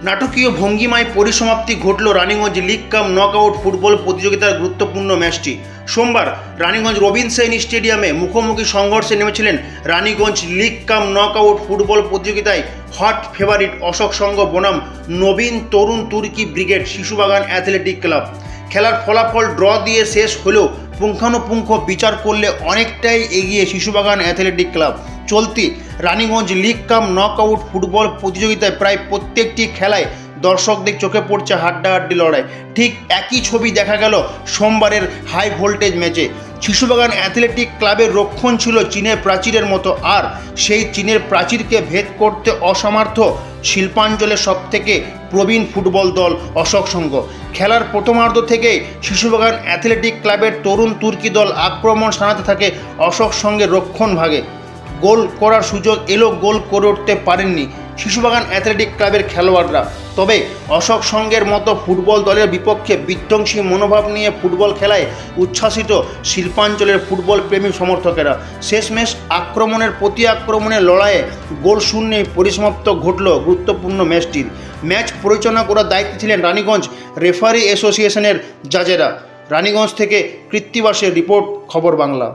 নাটকীয় ভঙ্গিমায় পরিসমাপ্তি ঘটল রানীগঞ্জ লিগ কাম knockout football প্রতিযোগিতার গুরুত্বপূর্ণ ম্যাচটি। সোমবার রানীগঞ্জ রবিনসেন স্টেডিয়ামে মুখোমুখি সংঘর্ষে নেমেছিলেন রানীগঞ্জ লিগ কাম নকআউট ফুটবল প্রতিযোগিতায় হট ফেভারিট অশোক সংঘ বনাম নবীন তরুণ তুর্কি ব্রিগেড শিশুবাগান অ্যাথলেটিক ক্লাব। খেলার ফলাফল ড্র দিয়ে শেষ হলেও পুঙ্খানুপুঙ্খ বিচার করলে অনেকটাই এগিয়ে শিশুবাগান অ্যাথলেটিক ক্লাব। চলতি রানীগঞ্জ লিগ কাম নকআউট ফুটবল প্রতিযোগিতায় প্রায় প্রত্যেকটি খেলায় দর্শকদের চোখে পড়ছে হাড্ডাহাড্ডি লড়াই। ঠিক একই ছবি দেখা গেল সোমবারের হাই ভোল্টেজ ম্যাচে। শিশুবাগান অ্যাথলেটিক ক্লাবের রক্ষণ ছিল চীনের প্রাচীরের মতো, আর সেই চীনের প্রাচীরকে ভেদ করতে অসমর্থ শিল্পাঞ্চলের সবথেকে প্রবীণ ফুটবল দল অশোক সংঘ। খেলার প্রথমার্ধ থেকেই শিশুবাগান অ্যাথলেটিক ক্লাবের তরুণ তুর্কি দল আক্রমণ সানাতে থাকে অশোক সংঘের রক্ষণ ভাগে। গোল করার সুযোগ এলো, গোল করে উঠতে পারেননি শিশুবাগান অ্যাথলেটিক ক্লাবের খেলোয়াড়রা। তবে অশোক সংঘের মতো ফুটবল দলের বিপক্ষে বিধ্বংসী মনোভাব নিয়ে ফুটবল খেলায় উচ্ছ্বাসিত শিল্পাঞ্চলের ফুটবল প্রেমী সমর্থকেরা। শেষমেশ আক্রমণের প্রতি আক্রমণের লড়াইয়ে গোল শূন্যে পরিসমাপ্ত ঘটল গুরুত্বপূর্ণ ম্যাচটির। ম্যাচ পরিচালনা করার দায়িত্বে ছিলেন রানীগঞ্জ রেফারি অ্যাসোসিয়েশনের জাজেরা। রানীগঞ্জ থেকে কৃত্তিবাসের রিপোর্ট, খবর বাংলা।